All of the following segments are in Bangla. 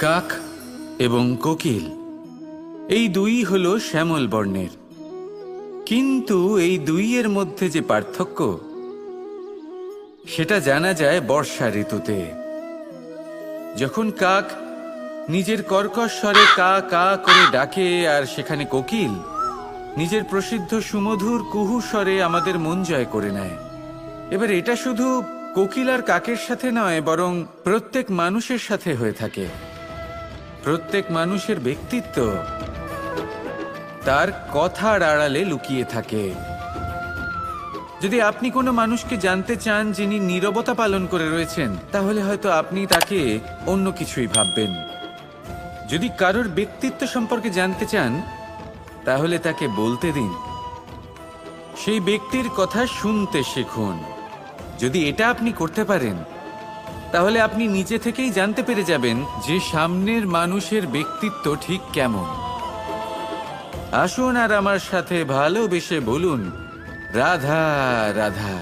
কাক এবং কোকিল এই দুই হলো শ্যামল বর্ণের, কিন্তু এই দুইয়ের মধ্যে যে পার্থক্য সেটা জানা যায় বর্ষা ঋতুতে। যখন কাক নিজের কর্কশ স্বরে কা কা করে ডাকে আর সেখানে কোকিল নিজের প্রসিদ্ধ সুমধুর কুহু স্বরে আমাদের মন জয় করে নেয়। এবার এটা শুধু কোকিল আর কাকের সাথে নয়, বরং প্রত্যেক মানুষের সাথে হয়ে থাকে। প্রত্যেক মানুষের ব্যক্তিত্ব তার কথার আড়ালে লুকিয়ে থাকে। যদি আপনি কোনো মানুষকে জানতে চান যিনি নীরবতা পালন করে রয়েছেন, তাহলে হয়তো আপনি তাকে অন্য কিছুই ভাববেন। যদি কারোর ব্যক্তিত্ব সম্পর্কে জানতে চান, তাহলে তাকে বলতে দিন, সেই ব্যক্তির কথা শুনতে শিখুন। যদি এটা আপনি করতে পারেন, তাহলে আপনি নিজে থেকেই জানতে পেরে যাবেন যে সামনের মানুষের ব্যক্তিত্ব ঠিক কেমন। আসুন আর আমার সাথে ভালোবেসে বলুন, রাধা রাধা।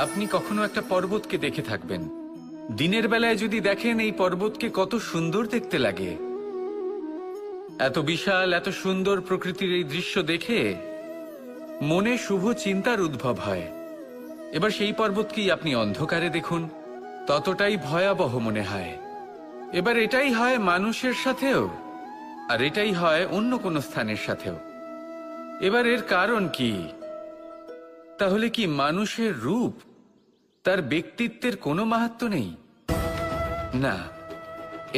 আপনি কখনো একটা পর্বতকে দেখে থাকবেন। দিনের বেলায় যদি দেখেন এই পর্বতকে কত সুন্দর দেখতে লাগে। এত বিশাল, এত সুন্দর প্রকৃতির এই দৃশ্য দেখে মনে শুভ চিন্তার উদ্ভব হয়। এবার সেই পর্বতকেই আপনি অন্ধকারে দেখুন, ততটাই ভয়াবহ মনে হয়। এবার এটাই হয় মানুষের সাথেও, আর এটাই হয় অন্য কোনো স্থানের সাথেও। এবার এর কারণ কি? তাহলে কি মানুষের রূপ, তার ব্যক্তিত্বের কোনো মাহাত্ম্য নেই? না,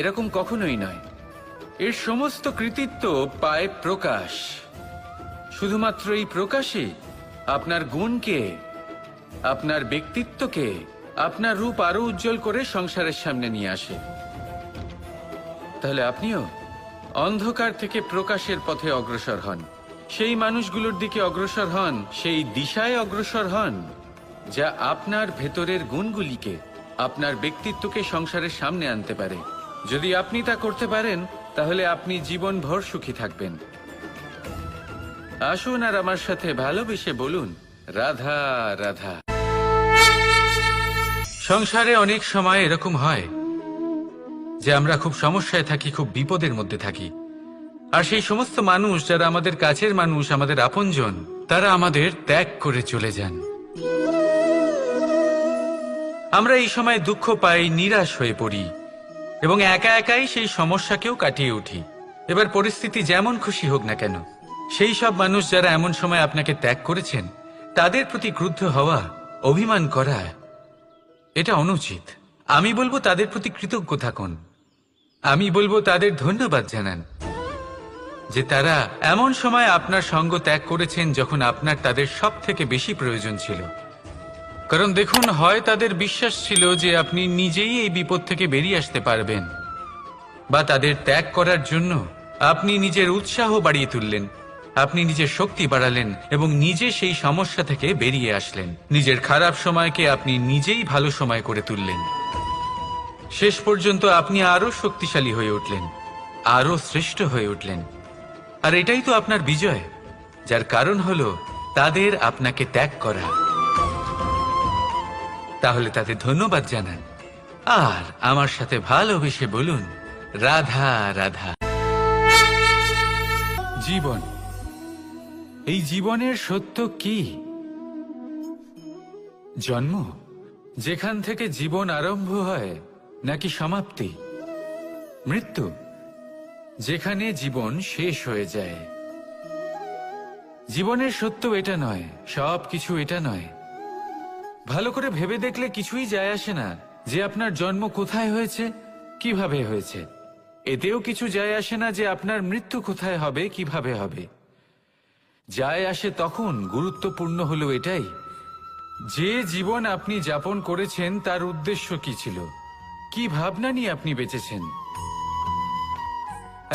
এরকম কখনোই নয়। এর সমস্ত কৃতিত্ব পায় প্রকাশ। শুধুমাত্র এই প্রকাশে আপনার গুণকে, আপনার ব্যক্তিত্বকে, আপনার রূপ আরো উজ্জ্বল করে সংসারের সামনে নিয়ে আসে। তাহলে আপনিও অন্ধকার থেকে প্রকাশের পথে অগ্রসর হন, সেই মানুষগুলোর দিকে অগ্রসর হন, সেই দিশায় অগ্রসর হন যা আপনার ভেতরের গুণগুলিকে, আপনার ব্যক্তিত্বকে সংসারের সামনে আনতে পারে। যদি আপনি তা করতে পারেন, তাহলে আপনি জীবনভর সুখী থাকবেন। আসুন আর আমার সাথে ভালোবেসে বলুন, রাধা রাধা। সংসারে অনেক সময় এরকম হয় যে আমরা খুব সমস্যায় থাকি, খুব বিপদের মধ্যে থাকি। আর সেই সমস্ত মানুষ যারা আমাদের কাছের মানুষ, আমাদের আপনজন, তারা আমাদের ত্যাগ করে চলে যান। আমরা এই সময় দুঃখ পাই, নিরাশ হয়ে পড়ি এবং একা একাই সেই সমস্যাকেও কাটিয়ে উঠি। এবার পরিস্থিতি যেমন খুশি হোক না কেন, সেই সব মানুষ যারা এমন সময় আপনাকে ত্যাগ করেছেন, তাদের প্রতি ক্রুদ্ধ হওয়া, অভিমান করা, এটা অনুচিত। আমি বলবো তাদের প্রতি কৃতজ্ঞ থাকুন। আমি বলবো তাদের ধন্যবাদ জানান যে তারা এমন সময় আপনার সঙ্গ ত্যাগ করেছেন যখন আপনার তাদের সব থেকে বেশি প্রয়োজন ছিল। কারণ দেখুন, হয় তাদের বিশ্বাস ছিল যে আপনি নিজেই এই বিপদ থেকে বেরিয়ে আসতে পারবেন, বা তাদের ত্যাগ করার জন্য আপনি নিজের উৎসাহ বাড়িয়ে তুললেন, আপনি নিজের শক্তি বাড়ালেন এবং নিজে সেই সমস্যা থেকে বেরিয়ে আসলেন। নিজের খারাপ সময়কে আপনি নিজেই ভালো সময় করে তুললেন। শেষ পর্যন্ত আপনি আরো শক্তিশালী হয়ে উঠলেন, আরো শ্রেষ্ঠ হয়ে উঠলেন। আর এটাই তো আপনার বিজয়, যার কারণ হলো তাদের আপনাকে ত্যাগ করা। তাহলে তাদের ধন্যবাদ জানান আর আমার সাথে ভালোবেসে বলুন, রাধা রাধা। জীবন, এই জীবনের সত্য কি? জন্ম, যেখান থেকে জীবন আরম্ভ হয়, নাকি সমাপ্তি? মৃত্যু, যেখানে জীবন শেষ হয়ে যায়। জীবনের সত্য এটা নয়, সব কিছু এটা নয়। ভালো করে ভেবে দেখলে কিছুই যায় আসে না যে আপনার জন্ম কোথায় হয়েছে, কিভাবে হয়েছে। এতেও কিছু যায় আসে না যে আপনার মৃত্যু কোথায় হবে, কিভাবে হবে। যায় আসে তখন, গুরুত্বপূর্ণ হলো এটাই যে জীবন আপনি যাপন করেছেন তার উদ্দেশ্য কি ছিল, কি ভাবনা নিয়ে আপনি বেঁচেছেন।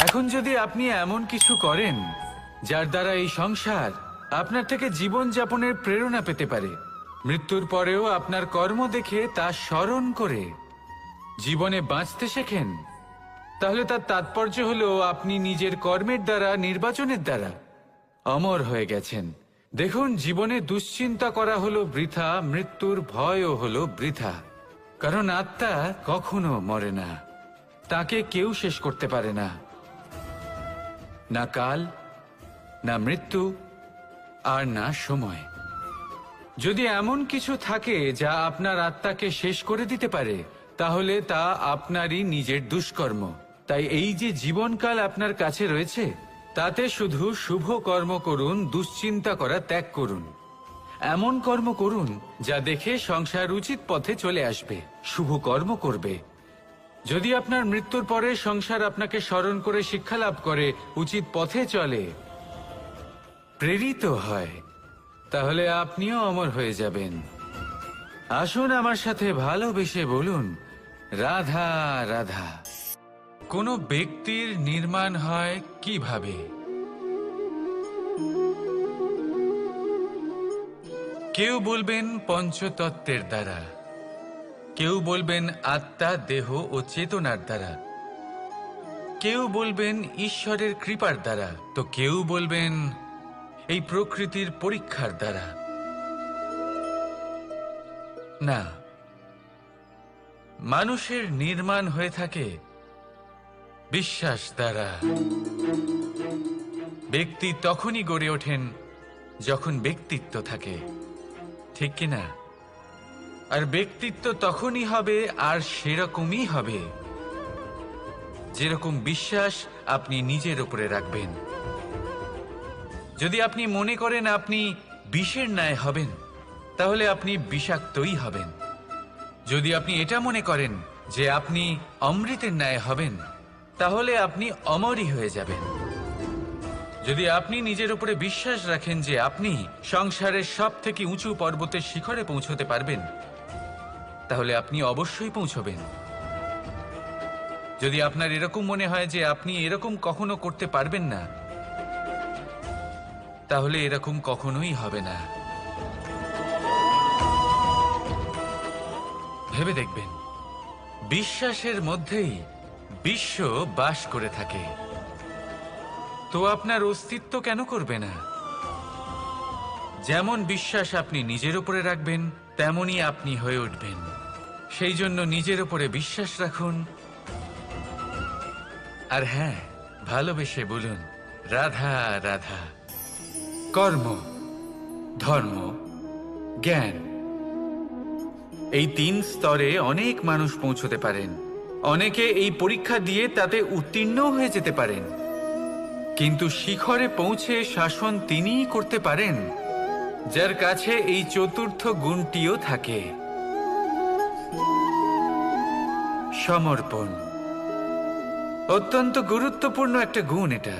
এখন যদি আপনি এমন কিছু করেন যার দ্বারা এই সংসার আপনার থেকে জীবন যাপনের প্রেরণা পেতে পারে, মৃত্যুর পরেও আপনার কর্ম দেখে তা স্মরণ করে জীবনে বাঁচতে শেখেন, তাহলে তার তাৎপর্য হলো আপনি নিজের কর্মের দ্বারা, নির্বাচনের দ্বারা অমর হয়ে গেছেন। দেখুন, জীবনে দুশ্চিন্তা করা হলো বৃথা, মৃত্যুর ভয়ও হলো বৃথা। কারণ আত্মা কখনো মরে না, তাকে কেউ শেষ করতে পারে না, না কাল, না মৃত্যু, আর না সময়। যদি এমন কিছু থাকে যা আপনার আত্মাকে শেষ করে দিতে পারে, তাহলে তা আপনারই নিজের দুষ্কর্ম। তাই এই যে জীবনকাল আপনার কাছে রয়েছে, তাতে শুধু শুভ কর্ম করুন, দুশ্চিন্তা করা ত্যাগ করুন। এমন কর্ম করুন যা দেখে সংসার উচিত পথে চলে আসবে, শুভ কর্ম করবে। যদি আপনার মৃত্যুর পরে সংসার আপনাকে স্মরণ করে শিক্ষা লাভ করে, উচিত পথে চলে, প্রেরিত হয়, তাহলে আপনিও অমর হয়ে যাবেন। আসুন আমার সাথে ভালোবেসে বলুন, রাধা রাধা। কোনো ব্যক্তির নির্মাণ হয় কিভাবে? কেউ বলবেন পঞ্চতত্ত্বের দ্বারা, কেউ বলবেন আত্মা, দেহ ও চেতনার দ্বারা, কেউ বলবেন ঈশ্বরের কৃপার দ্বারা, তো কেউ বলবেন এই প্রকৃতির পরীক্ষার দ্বারা। না, মানুষের নির্মাণ হয়ে থাকে বিশ্বাস দ্বারা। ব্যক্তি তখনই গড়ে ওঠেন যখন ব্যক্তিত্ব থাকে, ঠিক কিনা? আর ব্যক্তিত্ব তখনই হবে, আর সেরকমই হবে যেরকম বিশ্বাস আপনি নিজের উপরে রাখবেন। যদি আপনি মনে করেন আপনি বিষের ন্যায় হবেন, তাহলে আপনি বিষাক্তই হবেন। যদি আপনি এটা মনে করেন যে আপনি অমৃতের ন্যায় হবেন, তাহলে আপনি অমরই হয়ে যাবেন। যদি আপনি নিজের উপরে বিশ্বাস রাখেন যে আপনি সংসারের সব থেকে উঁচু পর্বতের শিখরে পৌঁছতে পারবেন, তাহলে আপনি অবশ্যই পৌঁছবেন। যদি আপনার এরকম মনে হয় যে আপনি এরকম কখনো করতে পারবেন না, তাহলে এরকম কখনোই হবে না। ভেবে দেখবেন, বিশ্বাসের মধ্যেই বিশ্ব বাস করে থাকে, তো আপনার অস্তিত্ব কেন করবে না? যেমন বিশ্বাস আপনি নিজের উপরে রাখবেন, তেমনই আপনি হয়ে উঠবেন। সেই জন্য নিজের উপরে বিশ্বাস রাখুন, আর হ্যাঁ, ভালোবেসে বলুন, রাধা রাধা। কর্ম, ধর্ম, জ্ঞান, এই 3 স্তরে অনেক মানুষ পৌঁছতে পারেন। অনেকে এই পরীক্ষা দিয়ে তাতে উত্তীর্ণ হয়ে যেতে পারেন, কিন্তু শিখরে পৌঁছে শাসন তিনিই করতে পারেন যার কাছে এই চতুর্থ গুণটিও থাকে, সমর্পণ। অত্যন্ত গুরুত্বপূর্ণ একটা গুণ এটা।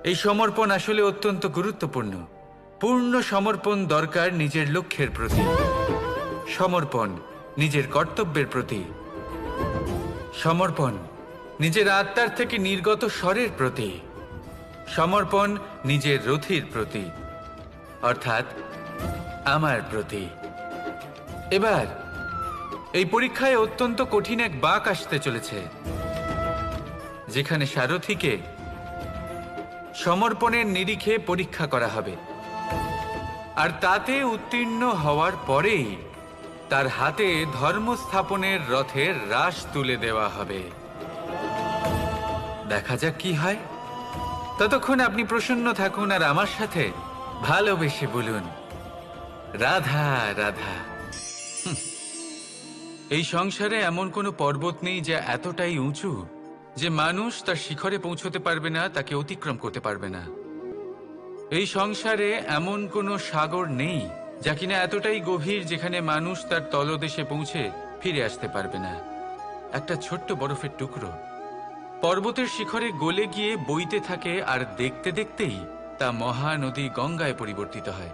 এই সমর্পণ আসলে অত্যন্ত গুরুত্বপূর্ণ। পূর্ণ সমর্পণ দরকার নিজের লক্ষ্যের প্রতি, সমর্পণ নিজের কর্তব্যের প্রতি, সমর্পণ নিজের আত্মার থেকে নির্গত স্বরের প্রতি, সমর্পণ নিজের রথির প্রতি, অর্থাৎ আমার প্রতি। এবার এই পরীক্ষায় অত্যন্ত কঠিন এক বাঁক আসতে চলেছে, যেখানে সারথীকে সমর্পণের নিরিখে পরীক্ষা করা হবে, আর তাতে উত্তীর্ণ হওয়ার পরেই তার হাতে ধর্ম স্থাপনের রথের রাশ তুলে দেওয়া হবে। দেখা যাক কি হয়। ততক্ষণ আপনি প্রসন্ন থাকুন আর আমার সাথে ভালোবেসে বলুন, রাধা রাধা। এই সংসারে এমন কোনো পর্বত নেই যা এতটাই উঁচু যে মানুষ তার শিখরে পৌঁছতে পারবে না, তাকে অতিক্রম করতে পারবে না। এই সংসারে এমন কোনো সাগর নেই যা কিনা এতটাই গভীর যেখানে মানুষ তার তলদেশে পৌঁছে ফিরে আসতে পারবে না। একটা ছোট্ট বরফের টুকরো পর্বতের শিখরে গলে গিয়ে বইতে থাকে, আর দেখতে দেখতেই তা মহানদী গঙ্গায় পরিবর্তিত হয়।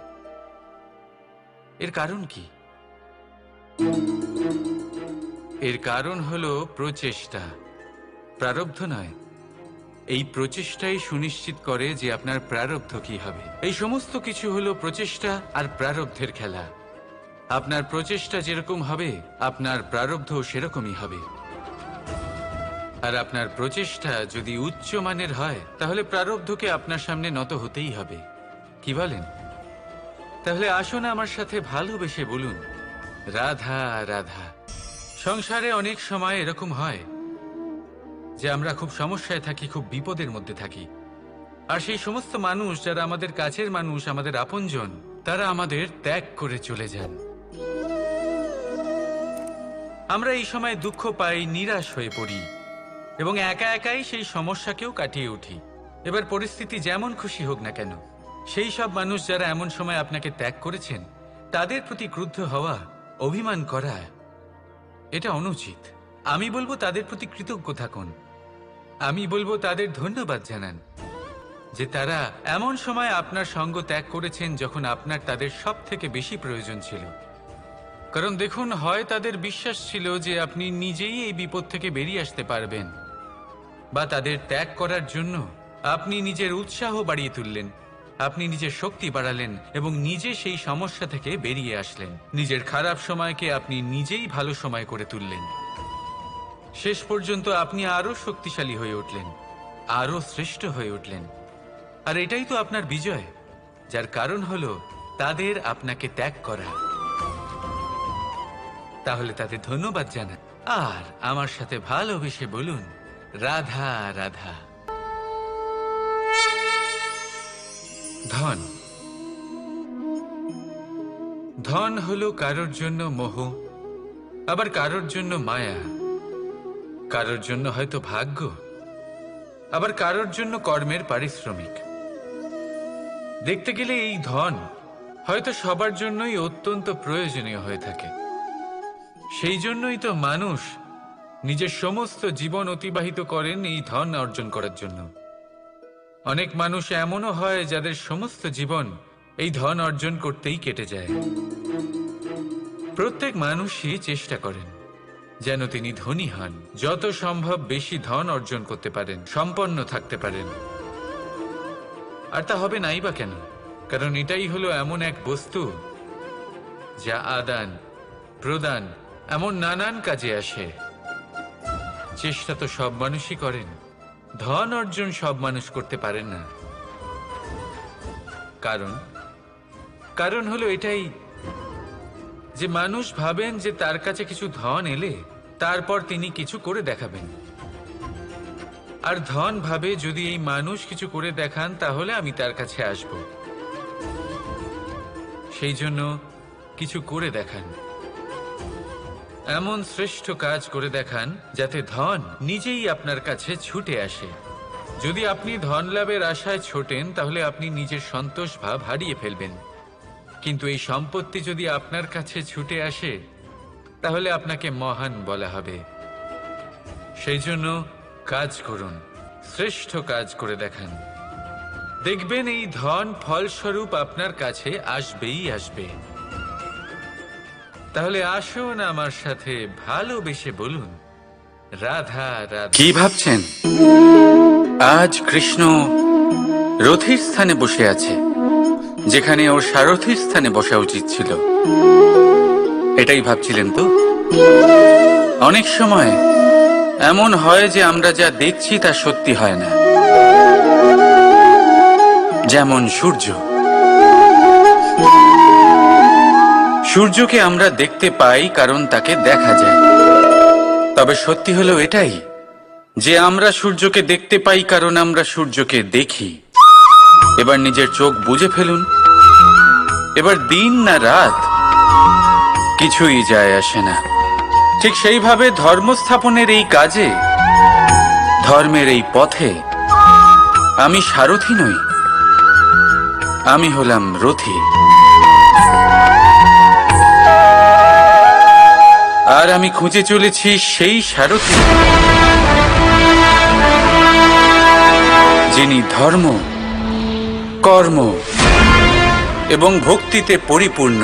এর কারণ কি? এর কারণ হলো প্রচেষ্টা, প্রারব্ধ নয়। এই প্রচেষ্টাই সুনিশ্চিত করে যে আপনার প্রারব্ধ কি হবে। এই সমস্ত কিছু হলো প্রচেষ্টা আর প্রারব্ধের খেলা। আপনার প্রচেষ্টা যেরকম হবে, আপনার প্রারব্ধ সেরকমই হবে। আর আপনার প্রচেষ্টা যদি উচ্চ মানের হয়, তাহলে প্রারব্ধকে আপনার সামনে নত হতেই হবে। কি বলেন? তাহলে আসুন আমার সাথে ভালোবেসে বলুন, রাধা রাধা। সংসারে অনেক সময় এরকম হয় যে আমরা খুব সমস্যায় থাকি, খুব বিপদের মধ্যে থাকি। আর সেই সমস্ত মানুষ যারা আমাদের কাছের মানুষ, আমাদের আপনজন, তারা আমাদের ত্যাগ করে চলে যান। আমরা এই সময় দুঃখ পাই, নিরাশ হয়ে পড়ি এবং একা একাই সেই সমস্যাকেও কাটিয়ে উঠি। এবার পরিস্থিতি যেমন খুশি হোক না কেন, সেই সব মানুষ যারা এমন সময় আপনাকে ত্যাগ করেছেন তাদের প্রতি ক্রুদ্ধ হওয়া, অভিমান করা, এটা অনুচিত। আমি বলবো তাদের প্রতি কৃতজ্ঞ থাকুন। আমি বলবো তাদের ধন্যবাদ জানান যে তারা এমন সময় আপনার সঙ্গ ত্যাগ করেছেন যখন আপনার তাদের সব থেকে বেশি প্রয়োজন ছিল। কারণ দেখুন, হয় তাদের বিশ্বাস ছিল যে আপনি নিজেই এই বিপদ থেকে বেরিয়ে আসতে পারবেন, বা তাদের ত্যাগ করার জন্য আপনি নিজের উৎসাহ বাড়িয়ে তুললেন, আপনি নিজের শক্তি বাড়ালেন এবং নিজে সেই সমস্যা থেকে বেরিয়ে আসলেন। নিজের খারাপ সময়কে আপনি নিজেই ভালো সময় করে তুললেন। শেষ পর্যন্ত আপনি আরো শক্তিশালী হয়ে উঠলেন, আরো শ্রেষ্ঠ হয়ে উঠলেন। আর এটাই তো আপনার বিজয়, যার কারণ হলো তাদের আপনাকে ত্যাগ করা। তাহলে তাদের ধন্যবাদ জানান আর আমার সাথে ভালোবেসে বলুন, রাধা রাধা। ধন, ধন হলো কারোর জন্য মোহ, আবার কারোর জন্য মায়া, কারোর জন্য হয়তো ভাগ্য, আবার কারোর জন্য কর্মের পারিশ্রমিক। দেখতে গেলে এই ধন হয়তো সবার জন্যই অত্যন্ত প্রয়োজনীয় হয়ে থাকে। সেই জন্যই তো মানুষ নিজের সমস্ত জীবন অতিবাহিত করেন এই ধন অর্জন করার জন্য। অনেক মানুষ এমনও হয় যাদের সমস্ত জীবন এই ধন অর্জন করতেই কেটে যায়। প্রত্যেক মানুষই চেষ্টা করেন যেন তিনি ধনী হন, যত সম্ভব বেশি ধন অর্জন করতে পারেন, সম্পন্ন থাকতে পারেন। আর তা হবে নাই বা কেন? কারণ এটাই হলো এমন এক বস্তু যা আদান প্রদান এমন নানান কাজে আসে। চেষ্টা তো সব মানুষই করেন, ধন অর্জন সব মানুষ করতে পারেন না। কারণ হলো এটাই যে মানুষ ভাবেন যে তার কাছে কিছু ধন এলে তারপর তিনি কিছু করে দেখাবেন। আর ধন ভাবে যদি এই মানুষ কিছু করে দেখান তাহলে আমি তার কাছে আসব। সেই জন্য কিছু করে দেখান, এমন শ্রেষ্ঠ কাজ করে দেখান যাতে ধন নিজেই আপনার কাছে ছুটে আসে। যদি আপনি ধন লাভের আশায় ছোটেন তাহলে আপনি নিজের সন্তোষ ভাব হারিয়ে ফেলবেন। কিন্তু এই সম্পত্তি যদি আপনার কাছে ছুটে আসে তাহলে আপনাকে মহান বলা হবে। সেই জন্য কাজ করুন, শ্রেষ্ঠ কাজ করে দেখান। দেখবেন এই ধন ফলস্বরূপ আপনার কাছে আসবেই আসবে। তাহলে আসুন আমার সাথে ভালোবেসে বলুন, রাধা রাধা। কি ভাবছেন? আজ কৃষ্ণ রথির স্থানে বসে আছে, যেখানে ওর সারথির স্থানে বসা উচিত ছিল। এটাই ভাবছিলেন তো? অনেক সময় এমন হয় যে আমরা যা দেখছি তা সত্যি হয় না। যেমন সূর্যকে আমরা দেখতে পাই কারণ তাকে দেখা যায়। তবে সত্যি হলো এটাই যে আমরা সূর্যকে দেখতে পাই কারণ আমরা সূর্যকে দেখি। এবার নিজের চোখ বুজে ফেলুন। এবার দিন না রাত কিছুই যায় আসে না। ঠিক সেইভাবে ধর্ম স্থাপনের এই কাজে, ধর্মের এই পথে আমি সারথি নই, আমি হলাম রথী। আর আমি খুঁজে চলেছি সেই সারথি যিনি ধর্ম, কর্ম এবং ভক্তিতে পরিপূর্ণ।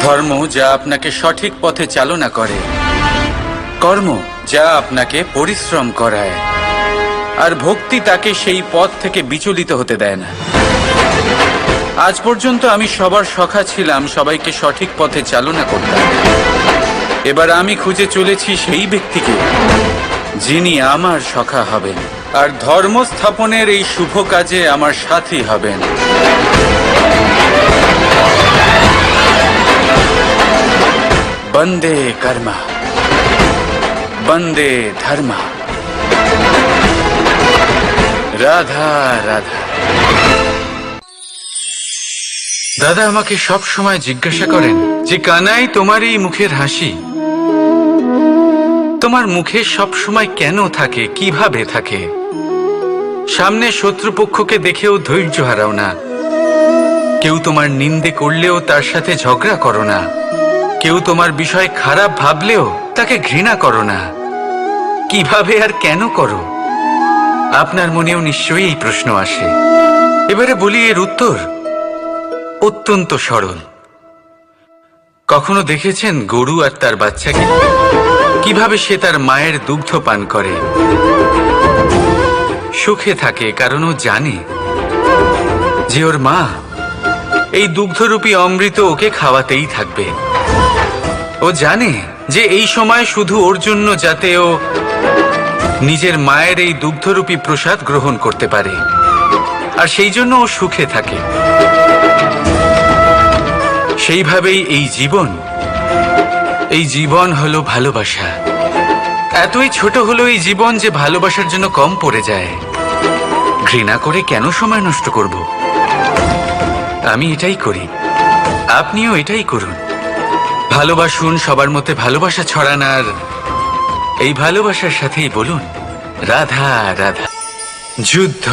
ধর্ম যা আপনাকে সঠিক পথে চালনা করে, কর্ম যা আপনাকে পরিশ্রম করায়, আর ভক্তি তাকে সেই পথ থেকে বিচলিত হতে দেয় না। আজ পর্যন্ত আমি সবার সখা ছিলাম, সবাইকে সঠিক পথে চালনা করতাম। এবার আমি খুঁজে চলেছি সেই ব্যক্তিকে যিনি আমার সখা হবেন আর ধর্ম স্থাপনের এই শুভ কাজে আমার সাথী হবেন। বন্দে কর্ম বন্দে ধর্ম রাধা রাধা। দাদা আমাকে সব সময় জিজ্ঞাসা করেন যে কানাই, তোমার এই মুখের হাসি, তোমার মুখে সব সময় কেন থাকে, কিভাবে থাকে? সামনে শত্রুপক্ষকে দেখেও ধৈর্য হারাও না, কেউ তোমার নিন্দে করলেও তার সাথে ঝগড়া করো না, কেউ তোমার বিষয় খারাপ ভাবলেও তাকে ঘৃণা করো না। কিভাবে আর কেন করো? আপনার মনেও নিশ্চয়ই এই প্রশ্ন আসে। এবারে বলি, এর উত্তর অত্যন্ত সরল। কখনো দেখেছেন গরু আর তার বাচ্চাকে কিভাবে সে তার মায়ের দুগ্ধ পান করে? সুখে থাকে, কারণ ও জানে যে ওর মা এই দুগ্ধরূপী অমৃত ওকে খাওয়াতেই থাকবে। ও জানে যে এই সময় শুধু ওর জন্য, যাতে ও নিজের মায়ের এই দুগ্ধরূপী প্রসাদ গ্রহণ করতে পারে, আর সেই জন্য ও সুখে থাকে। সেইভাবেই এই জীবন হলো ভালোবাসা। এতই ছোট হলো এই জীবন যে ভালোবাসার জন্য কম পড়ে যায়। ঘৃণা করে কেন সময় নষ্ট করব? আমি এটাই করি, আপনিও এটাই করুন। ভালোবাসুন, সবার মধ্যে ভালোবাসা ছড়ান, আর এই ভালোবাসার সাথেই বলুন রাধা রাধা। যুদ্ধ।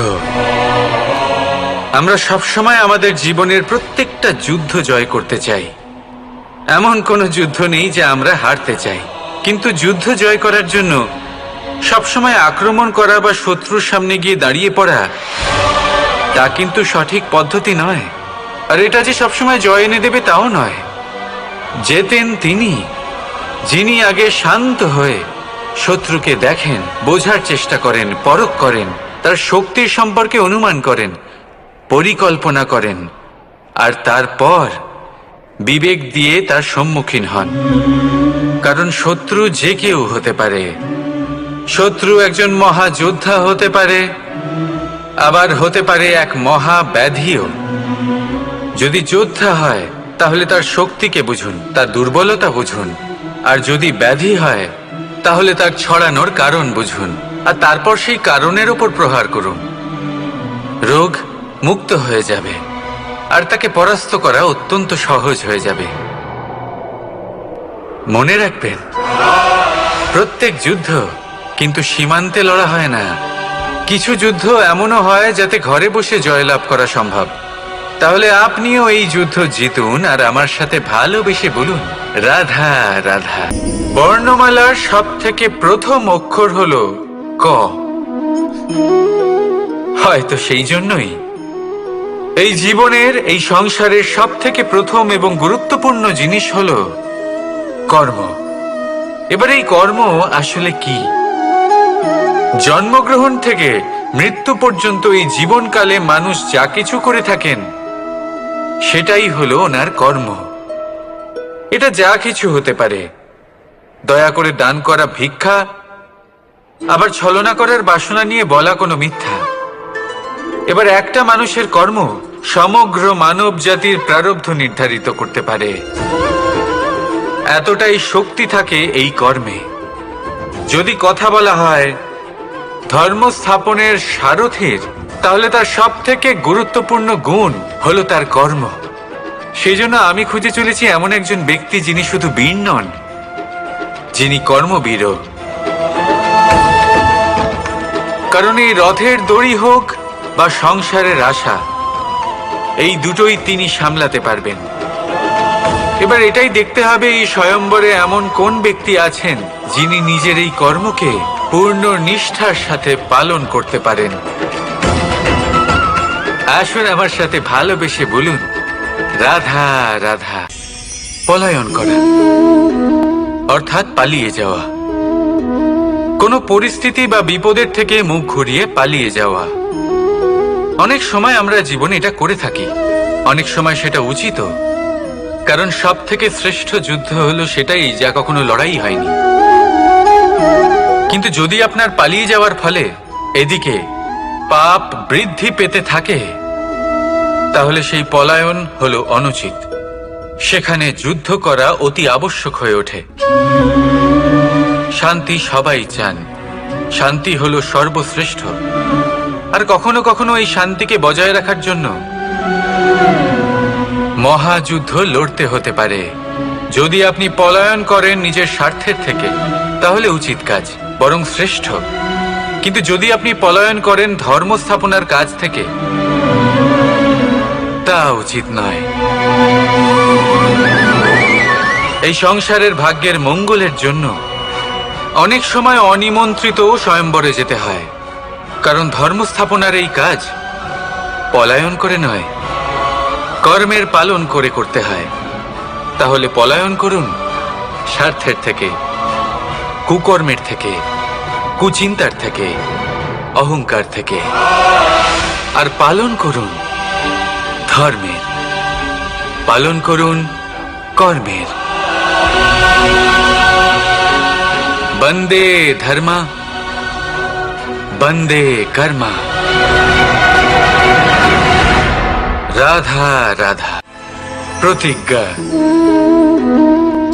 আমরা সবসময় আমাদের জীবনের প্রত্যেকটা যুদ্ধ জয় করতে চাই। এমন কোনো যুদ্ধ নেই যে আমরা হারতে চাই, কিন্তু যুদ্ধ জয় করার জন্য সবসময় আক্রমণ করা বা শত্রুর সামনে গিয়ে দাঁড়িয়ে পড়া, তা কিন্তু সঠিক পদ্ধতি নয়। আর এটা যে সবসময় জয় এনে দেবে তাও নয়। জেতেন তিনি, যিনি আগে শান্ত হয়ে শত্রুকে দেখেন, বোঝার চেষ্টা করেন, পরখ করেন, তার শক্তির সম্পর্কে অনুমান করেন, পরিকল্পনা করেন, আর তারপর বিবেক দিয়ে তার সম্মুখীন হন। কারণ শত্রু যে কেউ হতে পারে। শত্রু একজন মহাযোদ্ধা হতে পারে, আবার হতে পারে এক মহাব্যাধিও। যদি যোদ্ধা হয় তাহলে তার শক্তিকে বুঝুন, তার দুর্বলতা বুঝুন, আর যদি ব্যাধি হয় তাহলে তার ছড়ানোর কারণ বুঝুন, আর তারপর সেই কারণের ওপর প্রহার করুন। রোগ মুক্ত হয়ে যাবে, আর তাকে পরাস্ত করা অত্যন্ত সহজ হয়ে যাবে। মনে রাখবেন, প্রত্যেক যুদ্ধ কিন্তু সীমান্তে লড়া হয় না। কিছু যুদ্ধ এমনও হয় যাতে ঘরে বসে জয়লাভ করা সম্ভব। তাহলে আপনিও এই যুদ্ধ জিতুন, আর আমার সাথে ভালোবেসে বলুন রাধা রাধা। বর্ণমালার সব থেকে প্রথম অক্ষর হলো ক। হয়তো সেই জন্যই এই জীবনের, এই সংসারের সব থেকে প্রথম এবং গুরুত্বপূর্ণ জিনিস হলো কর্ম। এবার এই কর্ম আসলে কি? জন্মগ্রহণ থেকে মৃত্যু পর্যন্ত এই জীবনকালে মানুষ যা কিছু করে থাকেন সেটাই হলো ওনার কর্ম। এটা যা কিছু হতে পারে। দয়া করে দান করা ভিক্ষা, আবার ছলনা করার বাসনা নিয়ে বলা কোনো মিথ্যা। এবার একটা মানুষের কর্ম সমগ্র মানব জাতির প্রারব্ধ নির্ধারিত করতে পারে। এতটাই শক্তি থাকে এই কর্মে। যদি কথা বলা হয় ধর্ম স্থাপনের সারথীর, তাহলে তার সব থেকে গুরুত্বপূর্ণ গুণ হলো তার কর্ম। সেই জন্য আমি খুঁজে চলেছি এমন একজন ব্যক্তি যিনি শুধু বীর নন, যিনি কর্মবীর। কারণ এই রথের দড়ি হোক বা সংসারের আশা, এই দুটোই তিনি সামলাতে পারবেন। এবার এটাই দেখতে হবে এই স্বয়ম্বরে এমন কোন ব্যক্তি আছেন যিনি নিজের এই কর্মকে পূর্ণ নিষ্ঠার সাথে পালন করতে পারেন। আসুন আমার সাথে ভালোবেসে বলুন রাধা রাধা। পলায়ন করা অর্থাৎ পালিয়ে যাওয়া। কোনো পরিস্থিতি বা বিপদের থেকে মুখ ঘুরিয়ে পালিয়ে যাওয়া। অনেক সময় আমরা জীবনে এটা করে থাকি, অনেক সময় সেটা উচিত, কারণ সব থেকে শ্রেষ্ঠ যুদ্ধ হলো সেটাই যা কখনো লড়াই হয়নি। কিন্তু যদি আপনার পালিয়ে যাওয়ার ফলে এদিকে পাপ বৃদ্ধি পেতে থাকে, তাহলে সেই পলায়ন হলো অনুচিত। সেখানে যুদ্ধ করা অতি আবশ্যক হয়ে ওঠে। শান্তি সবাই চান, শান্তি হলো সর্বশ্রেষ্ঠ। আর কখনো কখনো এই শান্তিকে বজায় রাখার জন্য মহাযুদ্ধ লড়তে হতে পারে। যদি আপনি পলায়ন করেন নিজের স্বার্থের থেকে, তাহলে উচিত কাজ, বরং শ্রেষ্ঠ। কিন্তু যদি আপনি পলায়ন করেন ধর্ম স্থাপনার কাজ থেকে, তা উচিত নয়। এই সংসারের ভাগ্যের মঙ্গলের জন্য অনেক সময় অনিমন্ত্রিত স্বয়ম্বরে যেতে হয়, কারণ ধর্ম স্থাপনার এই কাজ পলায়ন করে নয়, কর্মের পালন করে করতে হয়। তাহলে পলায়ন করুন স্বার্থের থেকে, কুকর্মের থেকে, কুচিন্তার থেকে, অহংকার থেকে, আর পালন করুন ধর্মের, পালন করুন কর্মের। বন্দে ধর্মা, বন্দে কর্মা। রাধা রাধা। প্রতিজ্ঞা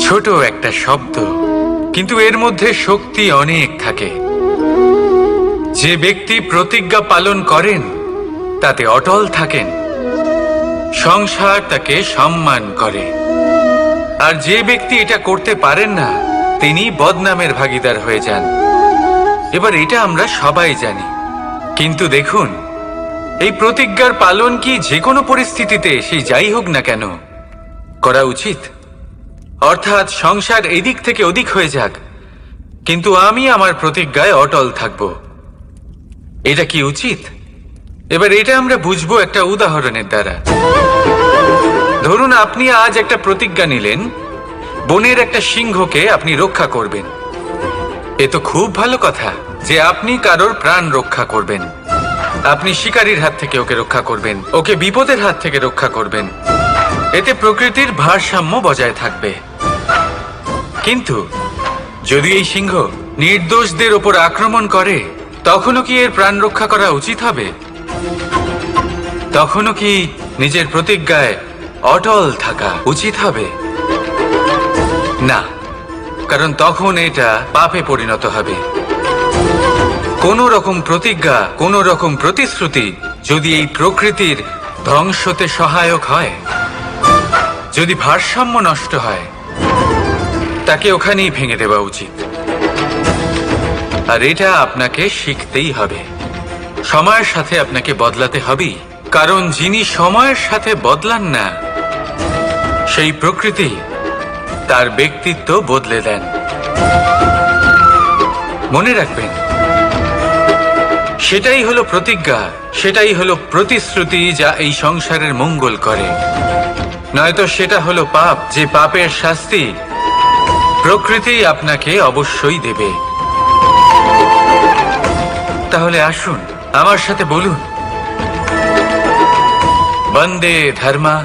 ছোট একটা শব্দ, কিন্তু এর মধ্যে শক্তি অনেক থাকে। যে ব্যক্তি প্রতিজ্ঞা পালন করেন তাতে অটল থাকেন, সংসার তাকে সম্মান করে। আর যে ব্যক্তি এটা করতে পারেন না, তিনি বদনামের ভাগীদার হয়ে যান। এবার এটা আমরা সবাই জানি, কিন্তু দেখুন, এই প্রতিজ্ঞার পালন কি যে কোনো পরিস্থিতিতে সে যাই হোক না কেন করা উচিত? অর্থাৎ সংসার এদিক থেকে ওদিক হয়ে যাক, কিন্তু আমি আমার প্রতিজ্ঞায় অটল থাকব, এটা কি উচিত? এবার এটা আমরা বুঝবো একটা উদাহরণের দ্বারা। ধরুন আপনি আজ একটা প্রতিজ্ঞা নিলেন, বনের একটা সিংহকে আপনি রক্ষা করবেন। এ তো খুব ভালো কথা যে আপনি কারোর প্রাণ রক্ষা করবেন। আপনি শিকারীর হাত থেকে ওকে রক্ষা করবেন, ওকে বিপদের হাত থেকে রক্ষা করবেন। এতে প্রকৃতির ভারসাম্য বজায় থাকবে। কিন্তু যদি এই সিংহ নির্দোষদের ওপর আক্রমণ করে, তখনও কি এর প্রাণ রক্ষা করা উচিত হবে? তখনও কি নিজের প্রতিজ্ঞায় অটল থাকা উচিত হবে? না, কারণ তখন এটা পাপে পরিণত হবে। কোন রকম প্রতিজ্ঞা, কোন রকম প্রতিশ্রুতি যদি এই প্রকৃতির ধ্বংসতে সহায়ক হয়, যদি ভারসাম্য নষ্ট হয়, তাকে ওখানেই ভেঙে দেওয়া উচিত। আর এটা আপনাকে শিখতেই হবে, সময়ের সাথে আপনাকে বদলাতে হবেই। কারণ যিনি সময়ের সাথে বদলান না, সেই প্রকৃতি তার ব্যক্তিত্ব বদলে দেন। মনে রাখবেন, সেটাই হলো প্রতিজ্ঞা, সেটাই হলো প্রতিশ্রুতি যা এই সংসারের মঙ্গল করে। নয়তো সেটা হলো পাপ, যে পাপের শাস্তি প্রকৃতি আপনাকে অবশ্যই দেবে। তাহলে আসুন আমার সাথে বলুন, বন্দে ধর্মা,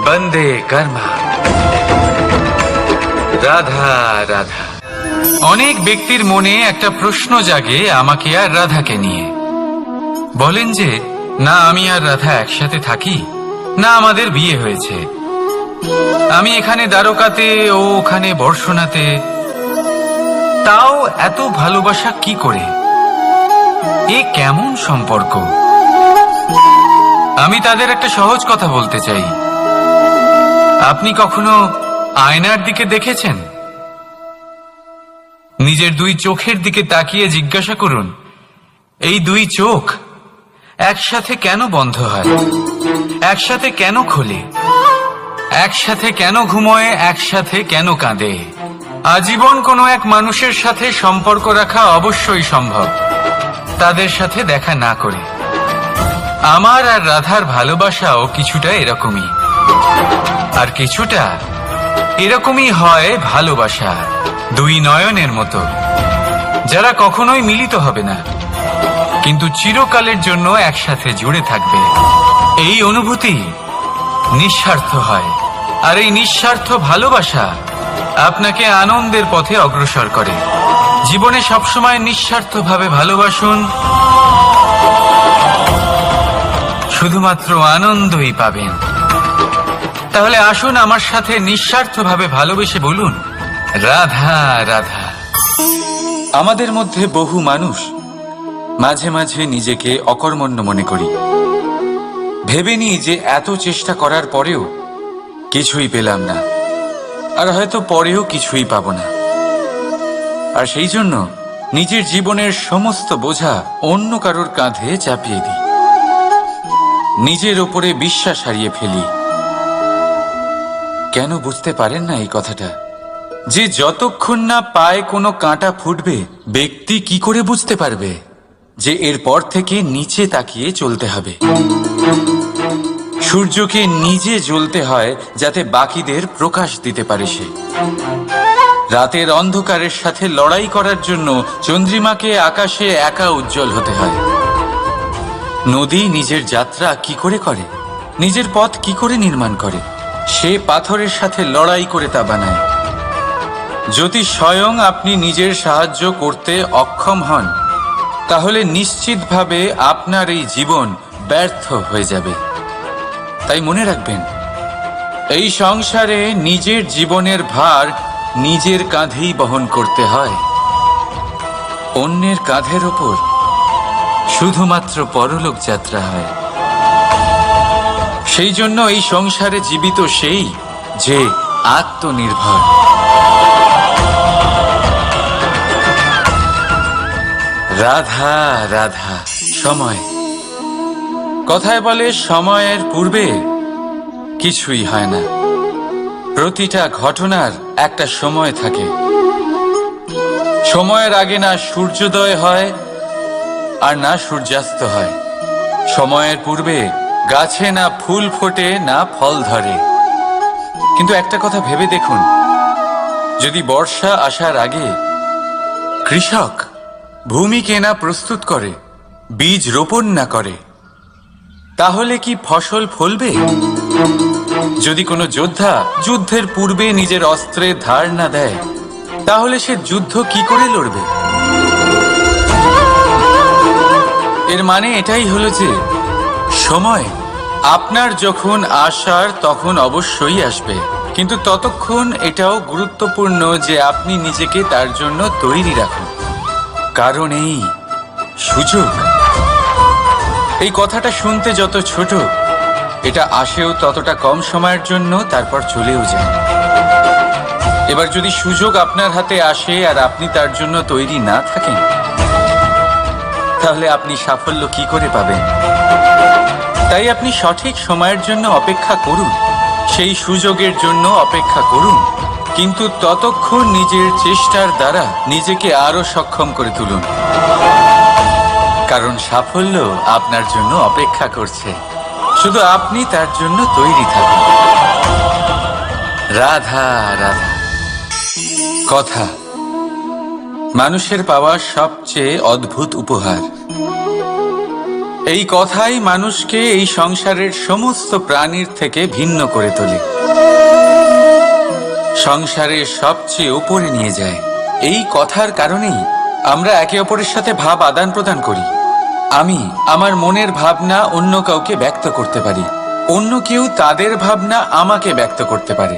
বন্দে কর্মা। রাধা রাধা। অনেক ব্যক্তির মনে একটা প্রশ্ন জাগে আমাকে আর রাধাকে নিয়ে। বলেন যে না আমি আর রাধা একসাথে থাকি, না আমাদের বিয়ে হয়েছে, আমি এখানে দ্বারকাতে, ও ওখানে বর্ষণাতে, তাও এত ভালোবাসা কি করে? এ কেমন সম্পর্ক? আমি তাদের একটা সহজ কথা বলতে চাই। আপনি কখনো আয়নার দিকে দেখেছেন? নিজের দুই চোখের দিকে তাকিয়ে জিজ্ঞাসা করুন, এই দুই চোখ একসাথে কেন বন্ধ হয়, একসাথে কেন খোলে, একসাথে কেন ঘুমোয়, একসাথে কেন কাঁদে? আজীবন কোনো এক মানুষের সাথে সম্পর্ক রাখা অবশ্যই সম্ভব, তাদের সাথে দেখা না করে। আমার আর রাধার ভালোবাসাও কিছুটা এরকমই, আর কিছুটা এরকমই হয় ভালোবাসা দুই নয়নের মতো, যারা কখনোই মিলিত হবে না, কিন্তু চিরকালের জন্য একসাথে জুড়ে থাকবে। এই অনুভূতি নিঃস্বার্থ হয়, আর এই নিঃস্বার্থ ভালোবাসা আপনাকে আনন্দের পথে অগ্রসর করে। জীবনে সবসময় নিঃস্বার্থভাবে ভালোবাসুন, শুধুমাত্র আনন্দই পাবেন। তাহলে আসুন আমার সাথে নিঃস্বার্থভাবে ভালোবেসে বলুন, রাধা রাধা। আমাদের মধ্যে বহু মানুষ মাঝে মাঝে নিজেকে অকর্মণ্য মনে করি, ভেবে নিই যে এত চেষ্টা করার পরেও কিছুই পেলাম না, আর হয়তো পরেও কিছুই পাবো না। আর সেই জন্য নিজের জীবনের সমস্ত বোঝা অন্য কারোর কাঁধে চাপিয়ে দিই, নিজের ওপরে বিশ্বাস হারিয়ে ফেলি। কেন বুঝতে পারেন না এই কথাটা? যে যতক্ষণ না পায়ে কোনো কাঁটা ফুটবে, ব্যক্তি কি করে বুঝতে পারবে যে এরপর থেকে নিচে তাকিয়ে চলতে হবে? সূর্যকে নিজে জ্বলতে হয় যাতে বাকিদের প্রকাশ দিতে পারে সে। রাতের অন্ধকারের সাথে লড়াই করার জন্য চন্দ্রিমাকে আকাশে একা উজ্জ্বল হতে হয়। নদী নিজের যাত্রা কি করে করে, নিজের পথ কি করে নির্মাণ করে? সে পাথরের সাথে লড়াই করে তা বানায়। যদি স্বয়ং আপনি নিজের সাহায্য করতে অক্ষম হন, তাহলে নিশ্চিতভাবে আপনার এই জীবন ব্যর্থ হয়ে যাবে। তাই মনে রাখবেন, এই সংসারে নিজের জীবনের ভার নিজের কাঁধেই বহন করতে হয়। অন্যের কাঁধের ওপর শুধুমাত্র পরলোক যাত্রা হয়। সেই জন্য এই সংসারে জীবিত সেই যে আত্মনির্ভর। রাধা রাধা। সময়, কথায় বলে সময়ের পূর্বে কিছুই হয় না। প্রতিটা ঘটনার একটা সময় থাকে। সময়ের আগে না সূর্যোদয় হয় আর না সূর্যাস্ত হয়। সময়ের পূর্বে গাছে না ফুল ফোটে না ফল ধরে। কিন্তু একটা কথা ভেবে দেখুন, যদি বর্ষা আসার আগে কৃষক ভূমিকে না প্রস্তুত করে, বীজ রোপণ না করে, তাহলে কি ফসল ফলবে? যদি কোনো যোদ্ধা যুদ্ধের পূর্বে নিজের অস্ত্রের ধার না দেয়, তাহলে সে যুদ্ধ কি করে লড়বে? এর মানে এটাই হলো যে সময় আপনার যখন আসার তখন অবশ্যই আসবে, কিন্তু ততক্ষণ এটাও গুরুত্বপূর্ণ যে আপনি নিজেকে তার জন্য তৈরি রাখুন। কারণ এই সুযোগ, এই কথাটা শুনতে যত ছোট, এটা আসেও ততটা কম সময়ের জন্য, তারপর চলেও যায়। এবার যদি সুযোগ আপনার হাতে আসে আর আপনি তার জন্য তৈরি না থাকেন, তাহলে আপনি সাফল্য কি করে পাবেন? তাই আপনি সঠিক সময়ের জন্য অপেক্ষা করুন, সেই সুযোগের জন্য অপেক্ষা করুন, কিন্তু ততক্ষণ নিজের চেষ্টার দ্বারা নিজেকে আরো সক্ষম করে তুলুন। কারণ সাফল্য আপনার জন্য অপেক্ষা করছে, শুধু আপনি তার জন্য তৈরি থাকুন। রাধা রাধা। কথা মানুষের পাওয়া সবচেয়ে অদ্ভুত উপহার। এই কথাই মানুষকে এই সংসারের সমস্ত প্রাণীর থেকে ভিন্ন করে তোলে, সংসারের সবচেয়ে উপরে নিয়ে যায়। এই কথার কারণেই আমরা একে অপরের সাথে ভাব আদান প্রদান করি। আমি আমার মনের ভাবনা অন্য কাউকে ব্যক্ত করতে পারি, অন্য কেউ তাদের ভাবনা আমাকে ব্যক্ত করতে পারে।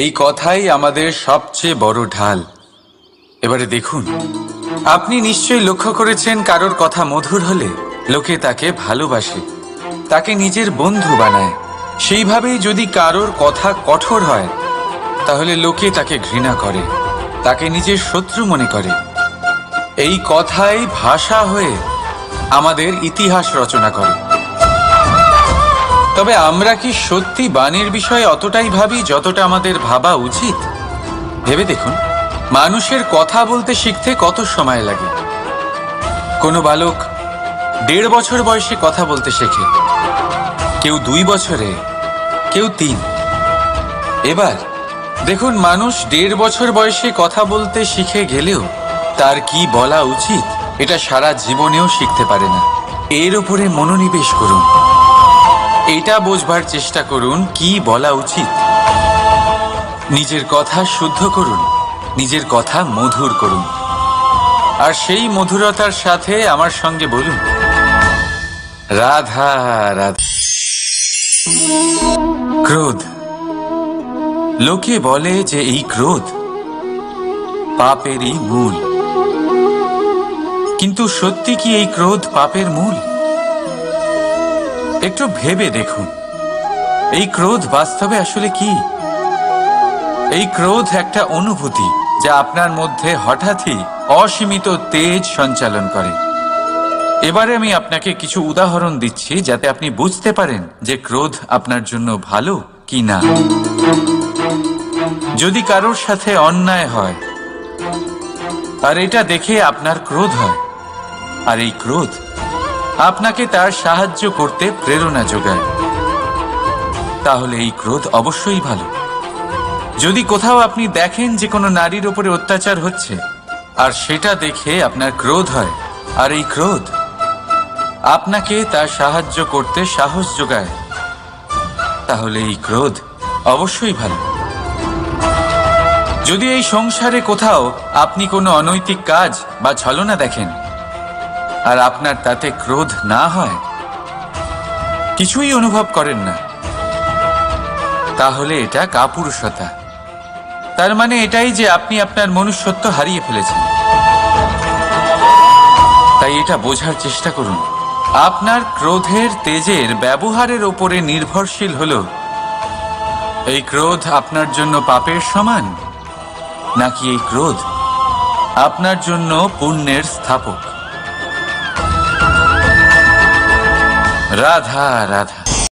এই কথাই আমাদের সবচেয়ে বড় ঢাল। এবারে দেখুন, আপনি নিশ্চয়ই লক্ষ্য করেছেন, কারোর কথা মধুর হলে লোকে তাকে ভালোবাসে, তাকে নিজের বন্ধু বানায়। সেইভাবেই যদি কারোর কথা কঠোর হয়, তাহলে লোকে তাকে ঘৃণা করে, তাকে নিজের শত্রু মনে করে। এই কথাই ভাষা হয়ে আমাদের ইতিহাস রচনা করে। তবে আমরা কি সত্যি বাণীর বিষয়ে অতটাই ভাবি যতটা আমাদের ভাবা উচিত? ভেবে দেখুন, মানুষের কথা বলতে শিখতে কত সময় লাগে। কোনো বালক 1.5 বছর বয়সে কথা বলতে শেখে, কেউ 2 বছরে, কেউ 3। এবার দেখুন, মানুষ 1.5 বছর বয়সে কথা বলতে শিখে গেলেও তার কি বলা উচিত এটা সারা জীবনেও শিখতে পারে না। এর উপরে মনোনিবেশ করুন, এটা বোঝবার চেষ্টা করুন কি বলা উচিত। নিজের কথা শুদ্ধ করুন, নিজের কথা মধুর করুন, আর সেই মধুরতার সাথে আমার সঙ্গে বলুন, রাধা রাধা। ক্রোধ। লোকে বলে যে এই ক্রোধ পাপেরই মূল, কিন্তু সত্যি কি এই ক্রোধ পাপের মূল? একটু ভেবে দেখুন, এই ক্রোধ বাস্তবে আসলে কি? এই ক্রোধ একটা অনুভূতি যা আপনার মধ্যে হঠাৎই অসীমিত তেজ সঞ্চালন করে। এবারে আমি আপনাকে কিছু উদাহরণ দিচ্ছি যাতে আপনি বুঝতে পারেন যে ক্রোধ আপনার জন্য ভালো কি না। যদি কারোর সাথে অন্যায় হয় আর এটা দেখে আপনার ক্রোধ হয়, আর এই ক্রোধ আপনাকে তার সাহায্য করতে প্রেরণা যোগায়, তাহলে এই ক্রোধ অবশ্যই ভালো। যদি কোথাও আপনি দেখেন যে কোনো নারীর উপরে অত্যাচার হচ্ছে আর সেটা দেখে আপনার ক্রোধ হয়, আর এই ক্রোধ আপনাকে তার সাহায্য করতে সাহস যোগায়, তাহলে এই ক্রোধ অবশ্যই ভালো। যদি এই সংসারে কোথাও আপনি কোনো অনৈতিক কাজ বা ছলনা দেখেন আর আপনার তাতে ক্রোধ না হয়, কিছুই অনুভব করেন না, তাহলে এটা কাপুরুষতা। তার মানে এটাই যে আপনি আপনার মনুষ্যত্ব হারিয়ে ফেলেছেন। তাই এটা বোঝার চেষ্টা করুন, আপনার ক্রোধের তেজের ব্যবহারের ওপরে নির্ভরশীল হলো এই ক্রোধ আপনার জন্য পাপের সমান, নাকি এই ক্রোধ আপনার জন্য পুণ্যের স্থাপক। রাধা রাধা।